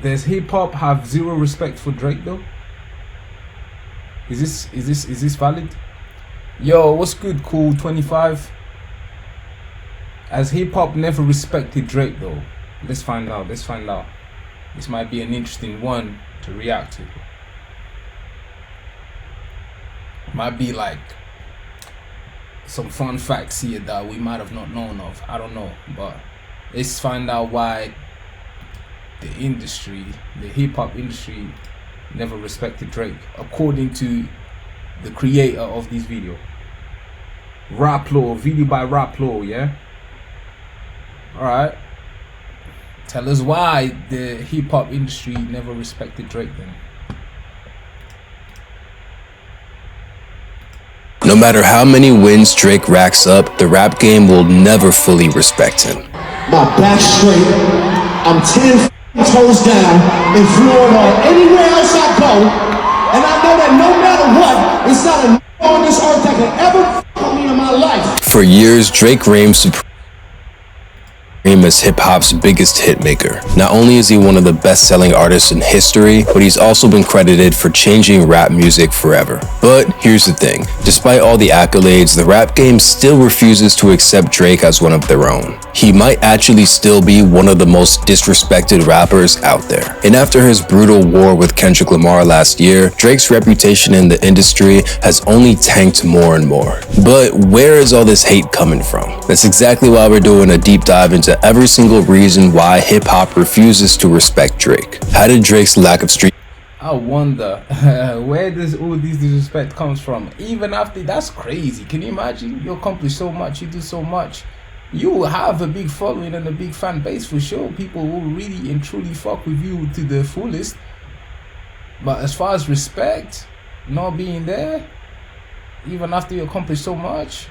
does hip hop have zero respect for Drake though? Is this valid? Yo, what's good, Cool 25? As hip hop never respected Drake though? Let's find out. This might be an interesting one to react to. Might be like some fun facts here that we might have not known of. I don't know, but let's find out why the hip hop industry never respected Drake, according to the creator of this video. Rap Law, video by Rap Law, yeah? Alright. Tell us why the hip hop industry never respected Drake then. No matter how many wins Drake racks up, the rap game will never fully respect him. My back straight, I'm 10 toes down in Florida or anywhere else I go, and I know that no matter what, it's not a on this earth that can ever fuck me in my life. For years, Drake reigns supreme as hip-hop's biggest hit maker. Not only is he one of the best-selling artists in history, but he's also been credited for changing rap music forever. But here's the thing, despite all the accolades, the rap game still refuses to accept Drake as one of their own. He might actually still be one of the most disrespected rappers out there. And after his brutal war with Kendrick Lamar last year, Drake's reputation in the industry has only tanked more and more. But where is all this hate coming from? That's exactly why we're doing a deep dive into every single reason why hip-hop refuses to respect Drake. How did Drake's lack of street... I wonder where does all this disrespect comes from? Even after, that's crazy. Can you imagine? You accomplish so much, you do so much. You have a big following and a big fan base for sure. People will really and truly fuck with you to the fullest. But as far as respect, not being there, even after you accomplish so much,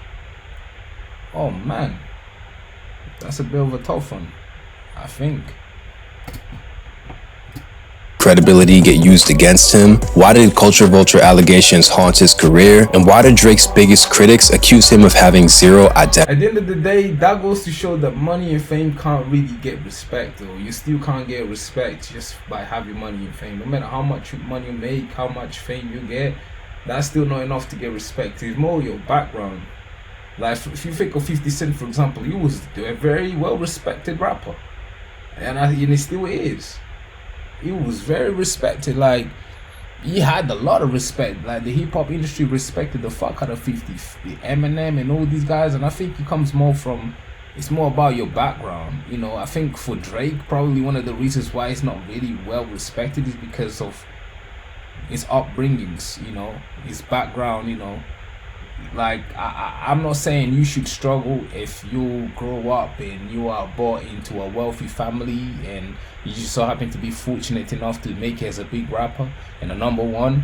oh man, that's a bit of a tough one, I think. Credibility get used against him? Why did culture vulture allegations haunt his career? And why did Drake's biggest critics accuse him of having zero identity? At the end of the day, that goes to show that money and fame can't really get respect, though. You still can't get respect just by having money and fame. No matter how much money you make, how much fame you get, that's still not enough to get respect. It's more your background. Like, if you think of 50 Cent, for example, he was a very well respected rapper, and he still is. He was very respected. Like, he had a lot of respect. Like, the hip hop industry respected the fuck out of 50, Eminem and all these guys. And I think it comes more from, it's more about your background. You know, I think for Drake, probably one of the reasons why he's not really well respected is because of his upbringings. You know, his background. You know, like I'm not saying you should struggle if you grow up and you are born into a wealthy family and you just so happen to be fortunate enough to make it as a big rapper and a #1.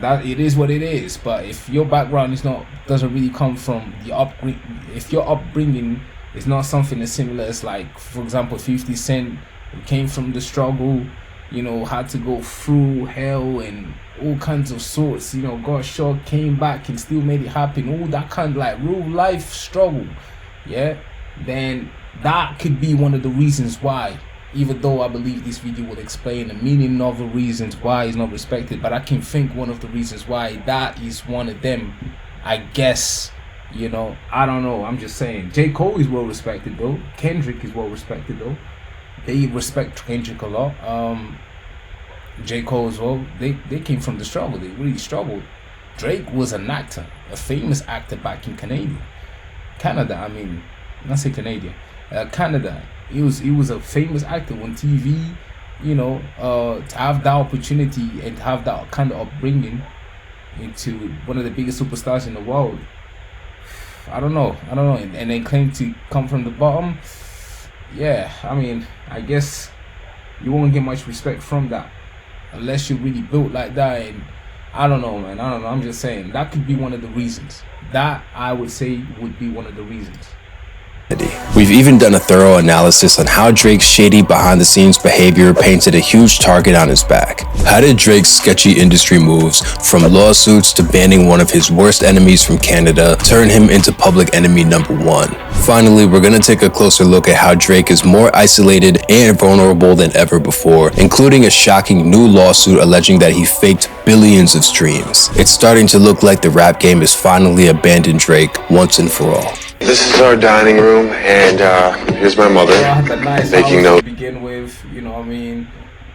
That it is what it is. But if your background doesn't really come from the if your upbringing is not something as similar as, like, for example, 50 Cent, who came from the struggle, you know, had to go through hell and all kinds of sorts, you know, got shot, came back and still made it happen, all that kind of like real life struggle, yeah, then that could be one of the reasons why, even though I believe this video will explain a million other reasons why he's not respected, but I can think one of the reasons why that is one of them, I guess. You know, I don't know, I'm just saying. J. Cole is well respected though. Kendrick is well respected though. They respect Kendrick a lot. J. Cole as well. They came from the struggle. They really struggled. Drake was an actor, a famous actor back in Canada. I mean, not say Canadian. Canada. He was a famous actor on TV. You know, to have that opportunity and to have that kind of upbringing into one of the biggest superstars in the world. I don't know, and they claim to come from the bottom. Yeah, I mean, I guess you won't get much respect from that unless you're really built like that. And I don't know, man. I don't know. I'm just saying that could be one of the reasons. That I would say would be one of the reasons. We've even done a thorough analysis on how Drake's shady behind-the-scenes behavior painted a huge target on his back. How did Drake's sketchy industry moves, from lawsuits to banning one of his worst enemies from Canada, turn him into public enemy number one? Finally, we're gonna take a closer look at how Drake is more isolated and vulnerable than ever before, including a shocking new lawsuit alleging that he faked billions of streams. It's starting to look like the rap game has finally abandoned Drake once and for all. This is our dining room, and here's my mother I had a nice making house notes. to begin with, you know what I mean?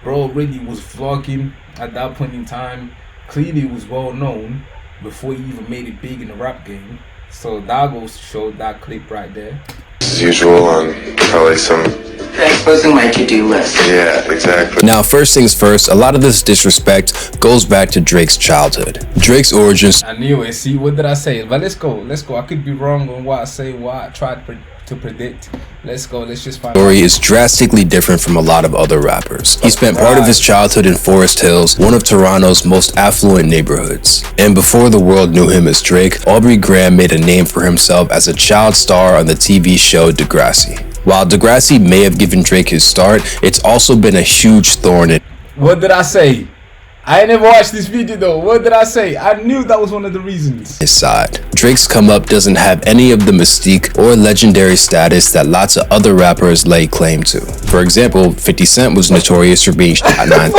Bro really was vlogging at that point in time. Clearly was well known before he even made it big in the rap game. So that goes to show that clip right there. As usual, on probably some. Exposing my to-do list. Yeah, exactly. Now, first things first, a lot of this disrespect goes back to Drake's childhood. Drake's origins I knew it. See, what did I say? But let's go. I could be wrong on what I say, what I tried to predict. Let's go. Let's just find out. story is drastically different from a lot of other rappers. He spent part of his childhood in Forest Hills, one of Toronto's most affluent neighborhoods. And before the world knew him as Drake, Aubrey Graham made a name for himself as a child star on the TV show Degrassi. While Degrassi may have given Drake his start, it's also been a huge thorn in What did I say? I ain't never watched this video though. What did I say? I knew that was one of the reasons. his side. Drake's come up doesn't have any of the mystique or legendary status that lots of other rappers lay claim to. For example, 50 Cent was notorious for being shot 9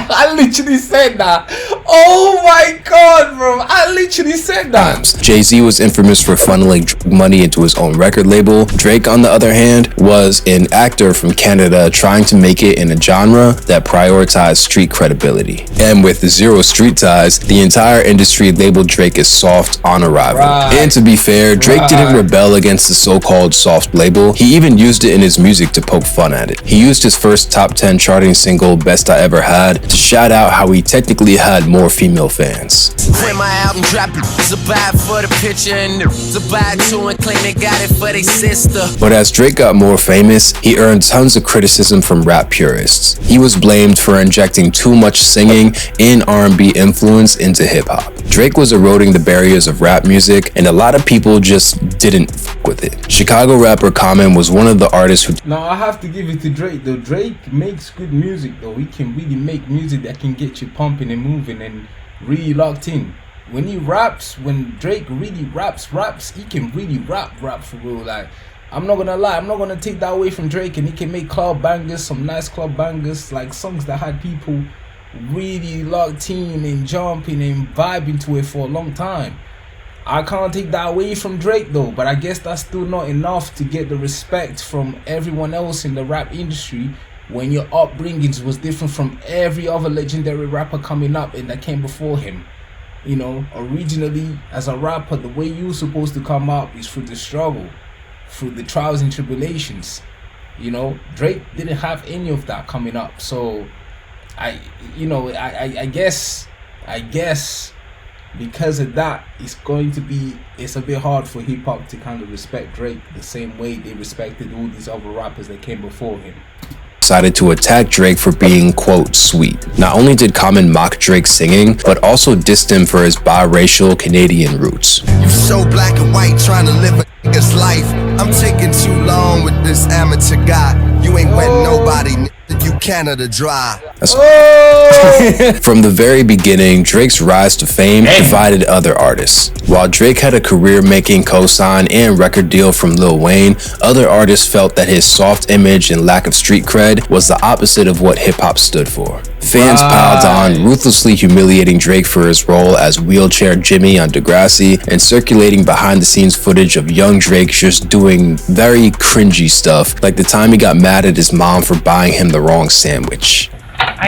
I literally said that. Oh my god, bro. I literally said that. times. Jay-Z was infamous for funneling money into his own record label. Drake, on the other hand, was an actor from Canada trying to make it in a genre that prioritized street credibility. And with zero street ties, the entire industry labeled Drake as soft on arrival. Right. And to be fair, Drake didn't Right. rebel against the so-called soft label. He even used it in his music to poke fun at it. He used his first top 10 charting single, Best I Ever Had, to shout out how he technically had more female fans. When my album dropped, it's a buy for the picture and it's a buy two and claim they got it for their sister. But as Drake got more famous, he earned tons of criticism from rap purists. He was blamed for injecting too much singing and R&B influence into hip-hop. Drake was eroding the barriers of rap music, and a lot of people just didn't f with it. Chicago rapper Common was one of the artists who Now I have to give it to Drake though. Drake makes good music though. He can really make music that can get you pumping and moving and really locked in. When he raps, when Drake really raps, he can really rap for real. Like, I'm not gonna lie, I'm not gonna take that away from Drake, and he can make club bangers, some nice club bangers, like songs that had people really locked in and jumping and vibing to it for a long time. I can't take that away from Drake though, but I guess that's still not enough to get the respect from everyone else in the rap industry when your upbringings was different from every other legendary rapper coming up and that came before him. You know, originally as a rapper, the way you're supposed to come up is through the struggle, through the trials and tribulations. You know, Drake didn't have any of that coming up, so I guess because of that, it's a bit hard for hip hop to kind of respect Drake the same way they respected all these other rappers that came before him. decided to attack Drake for being, quote, sweet. Not only did Common mock Drake's singing, but also dissed him for his biracial Canadian roots. You so black and white trying to live a nigga's life. I'm taking too long with this amateur guy. You ain't wet nobody, nigga. You Canada dry. From the very beginning, Drake's rise to fame divided other artists. While Drake had a career-making co-sign and record deal from Lil Wayne, other artists felt that his soft image and lack of street cred was the opposite of what hip-hop stood for. Fans piled on, ruthlessly humiliating Drake for his role as Wheelchair Jimmy on Degrassi, and circulating behind-the-scenes footage of young Drake just doing very cringy stuff, like the time he got mad at his mom for buying him the wrong sandwich.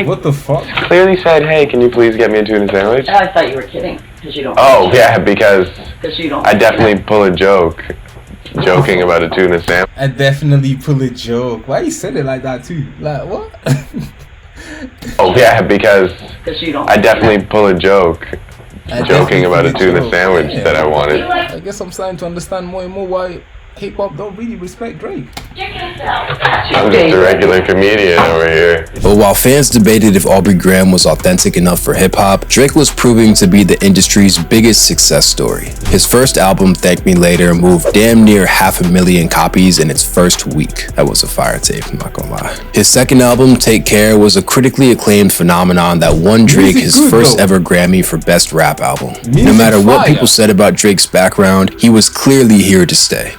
What the fuck? Clearly said, hey, can you please get me a tuna sandwich? I thought you were kidding, because you don't. Oh, yeah, because Because you don't. I definitely pull a joke. Joking about a tuna sandwich. I definitely pull a joke. Why you said it like that too? Like what? Oh, yeah, because Because you don't. I definitely pull a joke. I Joking definitely about a pull tuna joke. sandwich Yeah. that I wanted. I guess I'm starting to understand more and more why hip hop don't really respect Drake. I'm just a regular comedian over here. But while fans debated if Aubrey Graham was authentic enough for hip-hop, Drake was proving to be the industry's biggest success story. His first album, Thank Me Later, moved damn near 500,000 copies in its first week. That was a fire tape, I'm not gonna lie. His second album, Take Care, was a critically acclaimed phenomenon that won Drake his first ever Grammy for Best Rap Album. No matter what people said about Drake's background, he was clearly here to stay.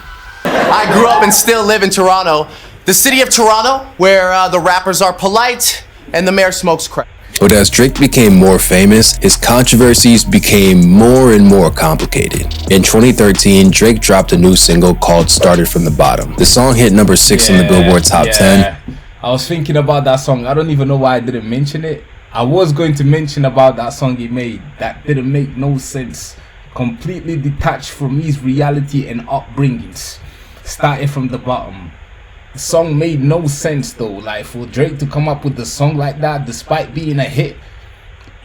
I grew up and still live in Toronto, the city of Toronto, where the rappers are polite and the mayor smokes crack. But as Drake became more famous, his controversies became more and more complicated. In 2013, Drake dropped a new single called Started From the Bottom. The song hit number 6 on the Billboard Top 10. I was thinking about that song. I don't even know why I didn't mention it. I was going to mention about that song he made that didn't make no sense. Completely detached from his reality and upbringings. Started from the bottom. The song made no sense though. Like for Drake to come up with a song like that despite being a hit,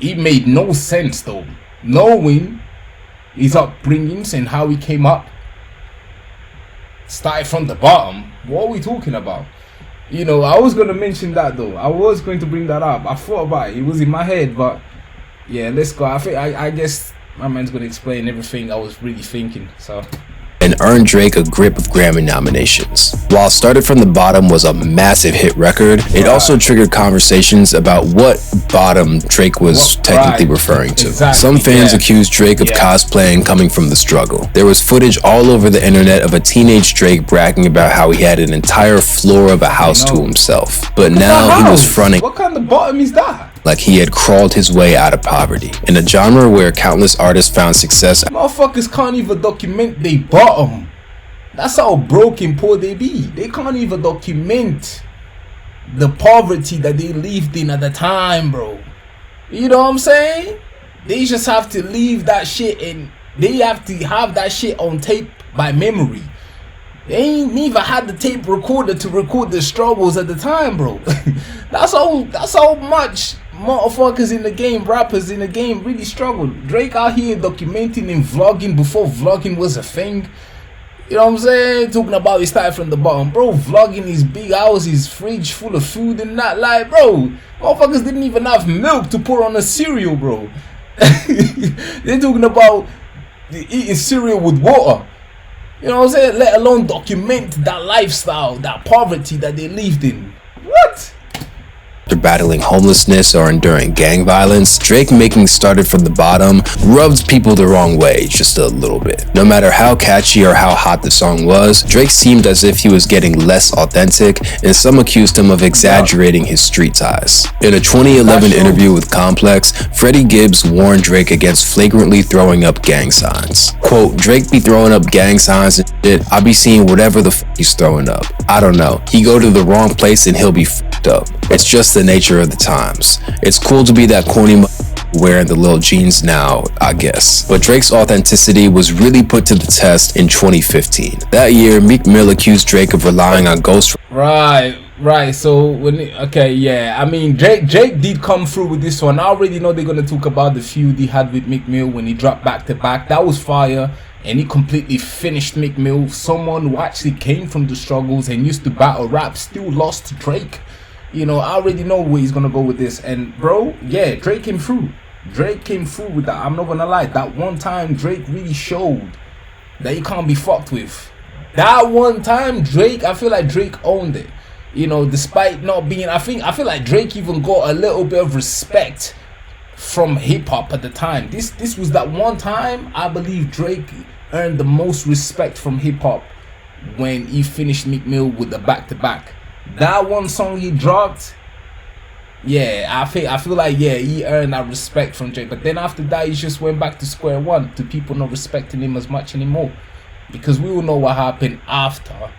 it made no sense though. Knowing his upbringings and how he came up. Started from the bottom. What are we talking about? You know, I was going to mention that though. I was going to bring that up. I thought about it. It was in my head, but yeah, let's go. I guess my man's going to explain everything I was really thinking. So. And earned Drake a grip of Grammy nominations. While Started From the Bottom was a massive hit record, it also triggered conversations about what bottom Drake was technically referring to. Some fans accused Drake of cosplaying coming from the struggle. There was footage all over the internet of a teenage Drake bragging about how he had an entire floor of a house to himself. But now he was fronting what kind of bottom is that? Like he had crawled his way out of poverty. In a genre where countless artists found success, motherfuckers can't even document they bottom. That's how broken poor they be. They can't even document the poverty that they lived in at the time, bro. You know what I'm saying? They just have to leave that shit and they have to have that shit on tape by memory. They ain't even had the tape recorder to record the struggles at the time, bro. That's how much motherfuckers in the game, rappers in the game really struggled. Drake out here documenting and vlogging before vlogging was a thing. You know what I'm saying? Talking about he started from the bottom. Bro, vlogging his big house, his fridge full of food and that. Like, bro, motherfuckers didn't even have milk to pour on a cereal, bro. They're talking about eating cereal with water. You know what I'm saying? Let alone document that lifestyle, that poverty that they lived in. What? After battling homelessness or enduring gang violence, Drake making Started From the Bottom rubbed people the wrong way just a little bit. No matter how catchy or how hot the song was, Drake seemed as if he was getting less authentic, and some accused him of exaggerating his street ties. In a 2011 interview with Complex, Freddie Gibbs warned Drake against flagrantly throwing up gang signs. Quote, Drake be throwing up gang signs and shit, I be seeing whatever the f he's throwing up. I don't know. He go to the wrong place and he'll be f***ed up. It's just the nature of the times. It's cool to be that corny wearing the little jeans now, I guess. But Drake's authenticity was really put to the test in 2015. That year, Meek Mill accused Drake of relying on ghost. Right. So I mean, Drake did come through with this one. I already know they're gonna talk about the feud he had with Meek Mill when he dropped back to back. That was fire. And he completely finished Meek Mill. Someone who actually came from the struggles and used to battle rap still lost to Drake. You know, I already know where he's gonna go with this. And bro, yeah, Drake came through. Drake came through with that. I'm not gonna lie. That one time Drake really showed that he can't be fucked with. That one time Drake, I feel like Drake owned it. You know, despite not being, I feel like Drake even got a little bit of respect from hip hop at the time. This was that one time I believe Drake earned the most respect from hip hop when he finished Meek Mill with the back to back. That one song he dropped, yeah, I feel like, yeah, he earned that respect from Drake. But then after that, he just went back to square one, to people not respecting him as much anymore. Because we all know what happened after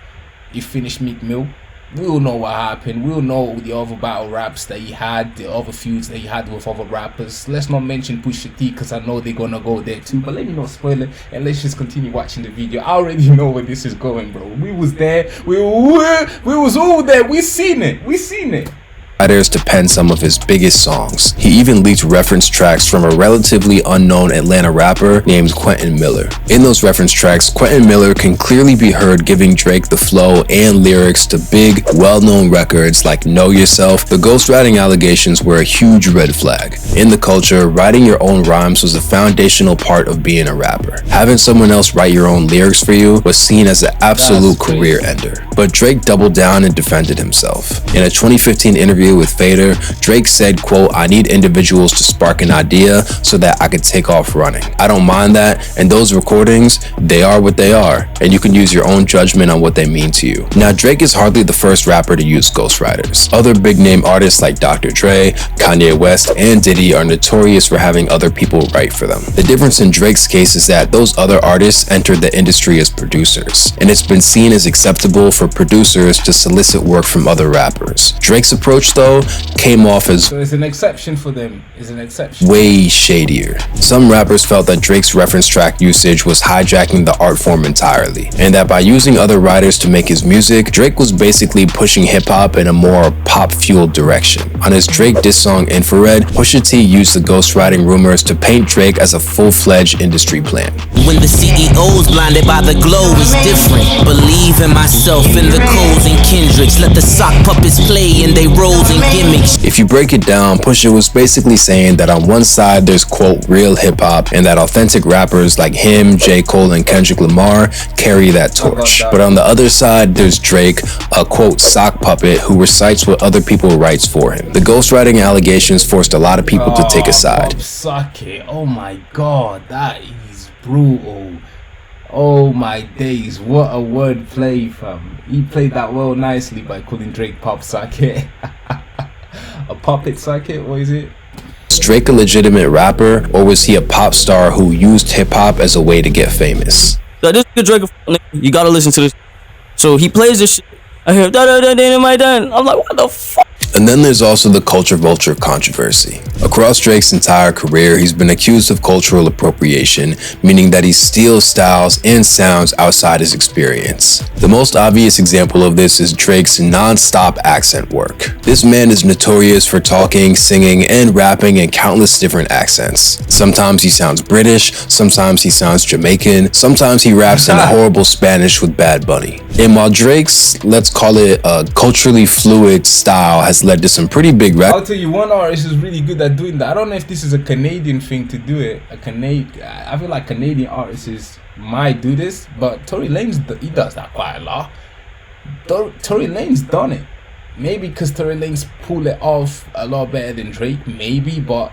he finished Meek Mill. We all know what happened. We all know the other battle raps that he had, the other feuds that he had with other rappers. Let's not mention Pusha T, because I know they're gonna go there too. But let me not spoil it, and let's just continue watching the video. I already know where this is going, bro. We was there. We was all there. We seen it. writers to pen some of his biggest songs. He even leaked reference tracks from a relatively unknown Atlanta rapper named Quentin Miller. In those reference tracks, Quentin Miller can clearly be heard giving Drake the flow and lyrics to big, well-known records like Know Yourself. The ghostwriting allegations were a huge red flag. In the culture, writing your own rhymes was a foundational part of being a rapper. Having someone else write your own lyrics for you was seen as an absolute career ender. But Drake doubled down and defended himself. In a 2015 interview with Fader, Drake said, quote, "I need individuals to spark an idea so that I could take off running. I don't mind that, and those recordings, they are what they are, and you can use your own judgment on what they mean to you." Now, Drake is hardly the first rapper to use ghostwriters. Other big name artists like Dr. Dre, Kanye West, and Diddy are notorious for having other people write for them. The difference in Drake's case is that those other artists entered the industry as producers, and it's been seen as acceptable for producers to solicit work from other rappers. Drake's approach, though, came off as So it's an exception for them. It's an exception. way shadier. Some rappers felt that Drake's reference track usage was hijacking the art form entirely, and that by using other writers to make his music, Drake was basically pushing hip-hop in a more pop-fueled direction. On his Drake diss song Infrared, Pusha T used the ghostwriting rumors to paint Drake as a full-fledged industry plant. When the CEO's blinded by the glow is different. Believe in myself, in the Coles and Kendricks. Let the sock puppets play in they roles and gimmicks. If you break it down, Pusha was basically saying that on one side there's quote real hip-hop, and that authentic rappers like him, J. Cole, and Kendrick Lamar carry that torch. But on the other side there's Drake, a quote sock puppet who recites what other people writes for him. The ghostwriting allegations forced a lot of people to take a side. Suck it. Oh my god, that is brutal. Oh my days, what a word play, fam. He played that well nicely by calling Drake Pop Socket. A puppet socket, what is it? Was Drake a legitimate rapper, or was he a pop star who used hip-hop as a way to get famous? So this is Drake, you gotta listen to this. So he plays this shit. I hear da da da da in my done. I'm like, what the fuck? And then there's also the culture vulture controversy. Across Drake's entire career, he's been accused of cultural appropriation, meaning that he steals styles and sounds outside his experience. The most obvious example of this is Drake's non-stop accent work. This man is notorious for talking, singing, and rapping in countless different accents. Sometimes he sounds British, sometimes he sounds Jamaican, sometimes he raps in horrible Spanish with Bad Bunny. And while Drake's, let's call it a culturally fluid style has led to some pretty big I'll tell you, one artist is really good at doing that. I don't know if this is a Canadian thing to do it. I feel like Canadian artists might do this, but Tory Lanez, he does that quite a lot. Tory Lanez done it. Maybe because Tory Lanez pull it off a lot better than Drake, maybe, but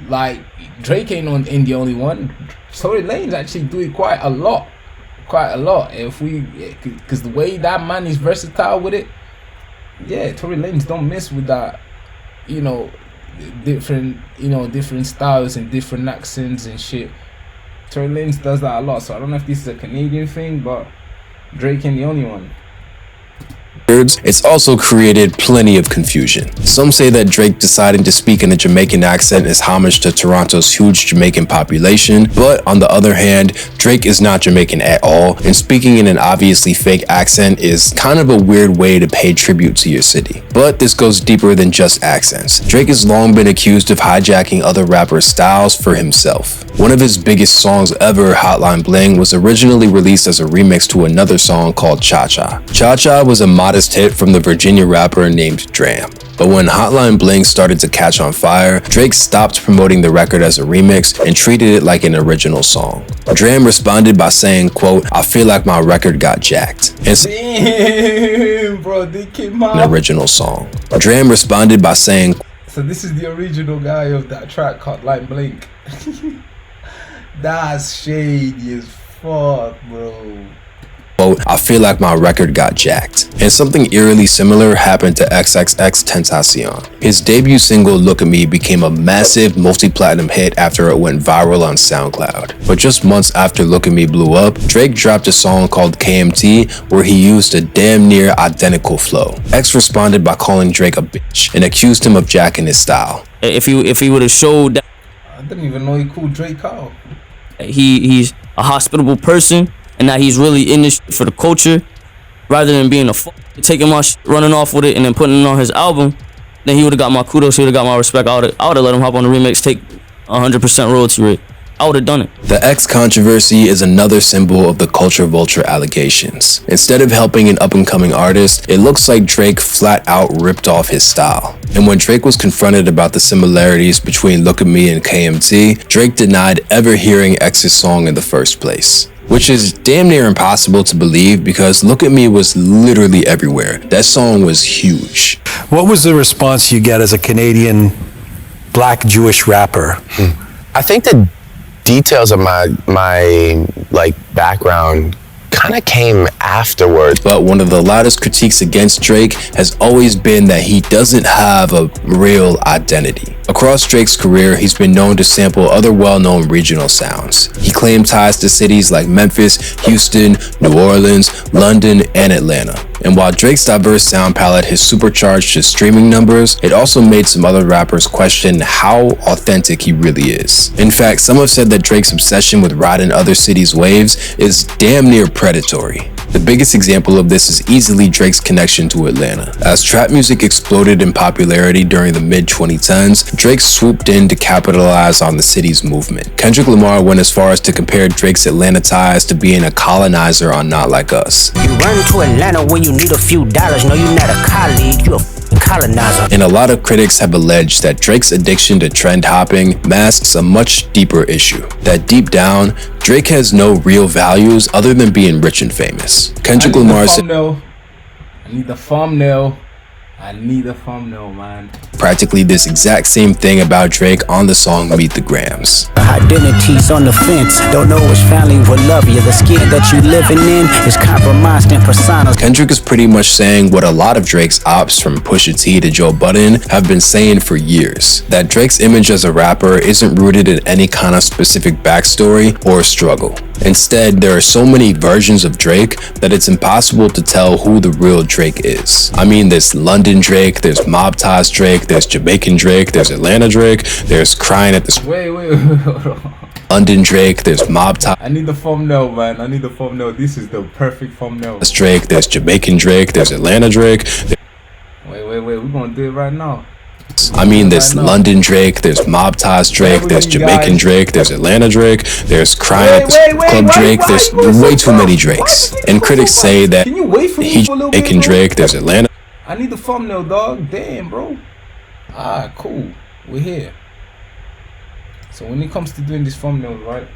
like Drake ain't the only one. Tory Lanez actually do it quite a lot. Because the way that man is versatile with it, yeah, Tory Lanez don't mess with that, different styles and different accents and shit. Tory Lanez does that a lot, so I don't know if this is a Canadian thing, but Drake ain't the only one. It's also created plenty of confusion. Some say that Drake deciding to speak in a Jamaican accent is homage to Toronto's huge Jamaican population, but on the other hand, Drake is not Jamaican at all, and speaking in an obviously fake accent is kind of a weird way to pay tribute to your city. But this goes deeper than just accents. Drake has long been accused of hijacking other rappers' styles for himself. One of his biggest songs ever, Hotline Bling, was originally released as a remix to another song called Cha Cha. Cha Cha was a modest hit from the Virginia rapper named Dram. But when Hotline Bling started to catch on fire, Drake stopped promoting the record as a remix and treated it like an original song. Dram responded by saying, quote, "I feel like my record got jacked." And Damn, bro, they came out. An original song. Dram responded by saying, So this is the original guy of that track, Hotline Bling. That's shady as fuck, bro. quote, "I feel like my record got jacked." And something eerily similar happened to XXX Tentacion. His debut single Look at Me became a massive multi-platinum hit after it went viral on SoundCloud. But just months after Look at Me blew up, Drake dropped a song called KMT where he used a damn near identical flow. X responded by calling Drake a bitch and accused him of jacking his style. If he would have showed that I didn't even know he called Drake out. he's a hospitable person and that he's really in this for the culture, rather than being taking my running off with it and then putting it on his album, then he would have got my kudos, he would have got my respect. I would have let him hop on the remix, take 100% royalty rate. I would have done it. The X controversy is another symbol of the culture vulture allegations. Instead of helping an up-and-coming artist, it looks like Drake flat out ripped off his style. And when Drake was confronted about the similarities between Look at Me and KMT, Drake denied ever hearing X's song in the first place. Which is damn near impossible to believe because Look at Me was literally everywhere. That song was huge. What was the response you get as a Canadian black Jewish rapper? I think the details of my like background kind of came afterwards. But one of the loudest critiques against Drake has always been that he doesn't have a real identity. Across Drake's career, he's been known to sample other well-known regional sounds. He claimed ties to cities like Memphis, Houston, New Orleans, London, and Atlanta. And while Drake's diverse sound palette has supercharged his streaming numbers, it also made some other rappers question how authentic he really is. In fact, some have said that Drake's obsession with riding other cities' waves is damn near predatory. The biggest example of this is easily Drake's connection to Atlanta. As trap music exploded in popularity during the mid-2010s, Drake swooped in to capitalize on the city's movement. Kendrick Lamar went as far as to compare Drake's Atlanta ties to being a colonizer on Not Like Us. You run to Atlanta when you need a few dollars. No, you're not a colleague, you're a colonizer. And a lot of critics have alleged that Drake's addiction to trend hopping masks a much deeper issue. That deep down, Drake has no real values other than being rich and famous. Kendrick Lamar said, I need the thumbnail. I need a thumbnail, man. Practically this exact same thing about Drake on the song Meet the Grams. Identities on the fence, don't know which family will love you. The skin that you living in is compromised in personas. Kendrick is pretty much saying what a lot of Drake's ops from Pusha T to Joe Budden have been saying for years. That Drake's image as a rapper isn't rooted in any kind of specific backstory or struggle. Instead, there are so many versions of Drake that it's impossible to tell who the real Drake is. I mean, there's London Drake, there's Mob Ties Drake, there's Jamaican Drake, there's Atlanta Drake, there's Crying at the London Drake, there's Mob Ties. I need the thumbnail, man. I need the thumbnail. This is the perfect thumbnail. There's Drake, there's Jamaican Drake, there's Atlanta Drake. Wait. We're gonna do it right now. I mean, there's London Drake, there's Mob Ties Drake, there's Jamaican Drake, there's Atlanta Drake, there's Crying at the Club Drake, there's way too many Drakes. And critics say that he's Jamaican Drake, there's Atlanta. I need the thumbnail, dog. Damn, bro. Ah, cool. We're here. So when it comes to doing this thumbnail, right,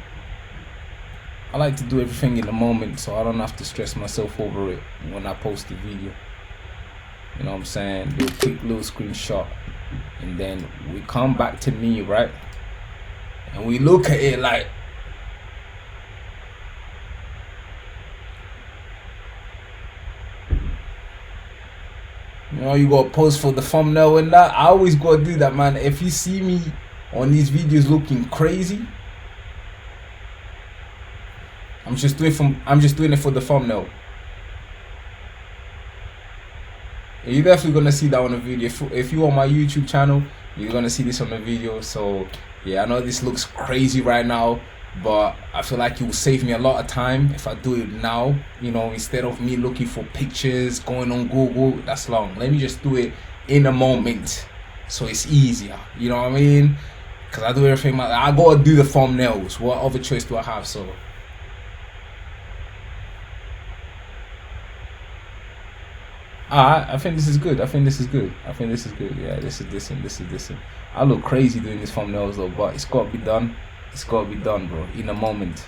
I like to do everything in the moment so I don't have to stress myself over it when I post the video. You know what I'm saying? Do a quick little screenshot. And then we come back to me, right? And we look at it like, you know, you gotta post for the thumbnail and that. I always gotta do that, man. If you see me on these videos looking crazy, I'm just doing it for the thumbnail. You're definitely gonna see that on the video. If you're on my YouTube channel, you're gonna see this on the video. So yeah, I know this looks crazy right now, but I feel like it will save me a lot of time if I do it now. You know, instead of me looking for pictures, going on Google, that's long. Let me just do it in a moment, so it's easier. You know what I mean? Cause I do everything. I gotta do the thumbnails. What other choice do I have? So. I think this is good. Yeah, this is decent. I look crazy doing these thumbnails though, but it's gotta be done. It's gotta be done, bro. In a moment.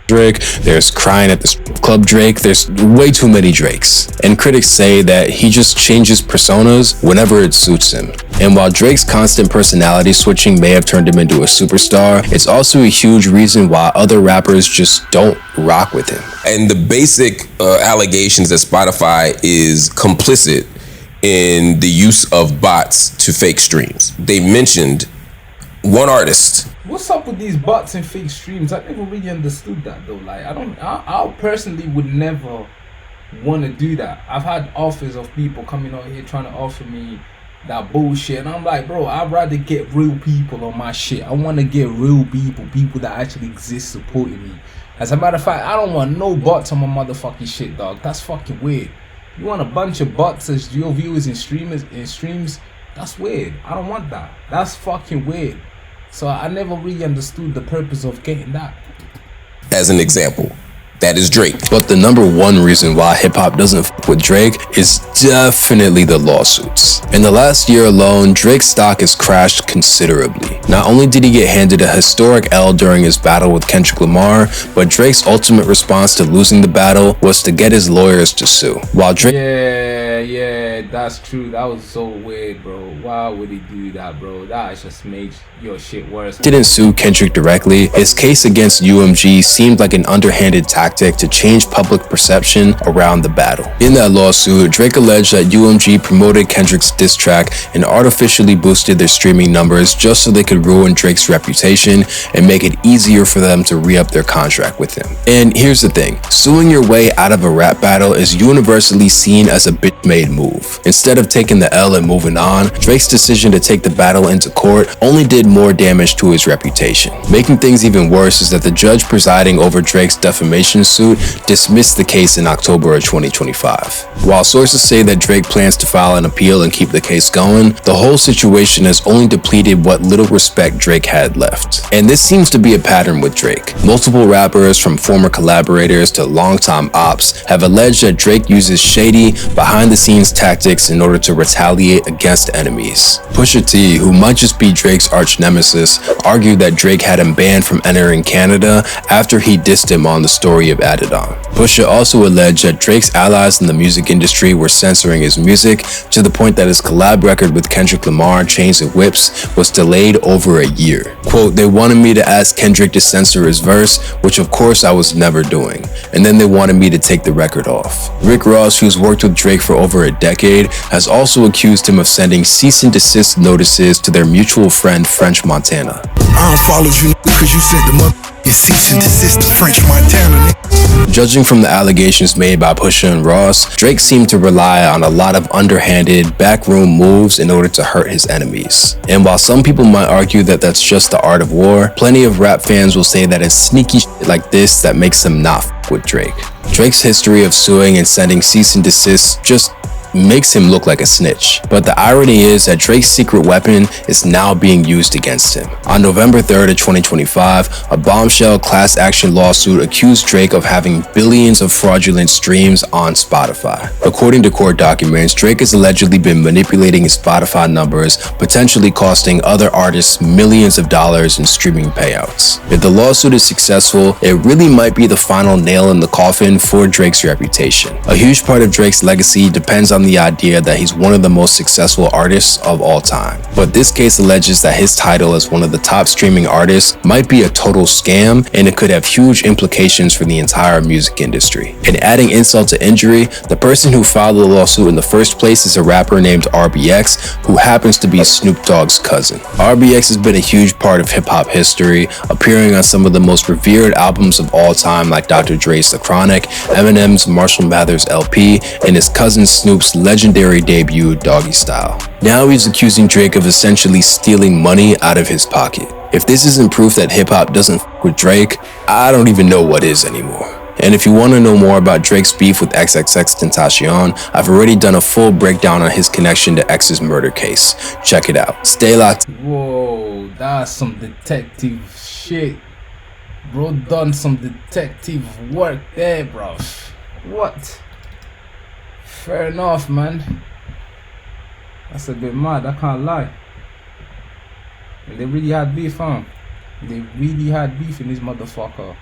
Drake, there's Crying at the Club Drake, there's way too many Drakes. And critics say that he just changes personas whenever it suits him. And while Drake's constant personality switching may have turned him into a superstar, it's also a huge reason why other rappers just don't rock with him. And the basic allegations that Spotify is complicit in the use of bots to fake streams. They mentioned one artist. What's up with these bots and fake streams? I never really understood that though. Like I personally would never want to do that. I've had offers of people coming out here trying to offer me that bullshit, and I'm like, bro, I'd rather get real people on my shit. I want to get real people that actually exist supporting me. As a matter of fact, I don't want no bots on my motherfucking shit, dog. That's fucking weird. You want a bunch of bots as your viewers and streams? That's weird. I don't want that. That's fucking weird. So I never really understood the purpose of getting that. As an example, that is Drake. But the number one reason why hip-hop doesn't fuck with Drake is definitely the lawsuits. In the last year alone, Drake's stock has crashed considerably. Not only did he get handed a historic L during his battle with Kendrick Lamar, but Drake's ultimate response to losing the battle was to get his lawyers to sue. While Drake... Yeah, that's true. That was so weird, bro. Why would he do that, bro? That just made your shit worse. Didn't sue Kendrick directly. His case against UMG seemed like an underhanded tactic to change public perception around the battle. In that lawsuit, Drake alleged that UMG promoted Kendrick's diss track and artificially boosted their streaming numbers just so they could ruin Drake's reputation and make it easier for them to re-up their contract with him. And here's the thing, suing your way out of a rap battle is universally seen as a bitch-made move. Instead of taking the L and moving on, Drake's decision to take the battle into court only did more damage to his reputation. Making things even worse is that the judge presiding over Drake's defamation suit dismissed the case in October of 2025. While sources say that Drake plans to file an appeal and keep the case going, the whole situation has only depleted what little respect Drake had left. And this seems to be a pattern with Drake. Multiple rappers, from former collaborators to longtime ops, have alleged that Drake uses shady, behind-the-scenes tactics in order to retaliate against enemies. Pusha T, who might just be Drake's arch nemesis, argued that Drake had him banned from entering Canada after he dissed him on the story of Adidon. Pusha also alleged that Drake's allies in the music industry were censoring his music to the point that his collab record with Kendrick Lamar, Chains and Whips, was delayed over a year. Quote, they wanted me to ask Kendrick to censor his verse, which of course I was never doing, and then they wanted me to take the record off. Rick Ross, who's worked with Drake for over a decade, has also accused him of sending cease and desist notices to their mutual friend French Montana. I unfollowed you because you sent them up. You cease and desist to French Montana. Judging from the allegations made by Pusha and Ross, Drake seemed to rely on a lot of underhanded, backroom moves in order to hurt his enemies. And while some people might argue that that's just the art of war, plenty of rap fans will say that it's sneaky shit like this that makes them not f with Drake. Drake's history of suing and sending cease and desists just makes him look like a snitch. But the irony is that Drake's secret weapon is now being used against him. On November 3rd of 2025, a bombshell class action lawsuit accused Drake of having billions of fraudulent streams on Spotify. According to court documents, Drake has allegedly been manipulating his Spotify numbers, potentially costing other artists millions of dollars in streaming payouts. If the lawsuit is successful, it really might be the final nail in the coffin for Drake's reputation. A huge part of Drake's legacy depends on the idea that he's one of the most successful artists of all time. But this case alleges that his title as one of the top streaming artists might be a total scam, and it could have huge implications for the entire music industry. And adding insult to injury, the person who filed the lawsuit in the first place is a rapper named RBX, who happens to be Snoop Dogg's cousin. RBX has been a huge part of hip-hop history, appearing on some of the most revered albums of all time like Dr. Dre's The Chronic, Eminem's Marshall Mathers LP, and his cousin Snoop's legendary debut, Doggy Style. Now he's accusing Drake of essentially stealing money out of his pocket. If this isn't proof that hip-hop doesn't f with Drake, I don't even know what is anymore. And if you want to know more about Drake's beef with XXXTentacion, I've already done a full breakdown on his connection to X's murder case. Check it out. Stay locked. Whoa, that's some detective shit. Bro done some detective work there, bro. What? Fair enough, man. That's a bit mad, I can't lie. And they really had beef, huh? They really had beef in this motherfucker.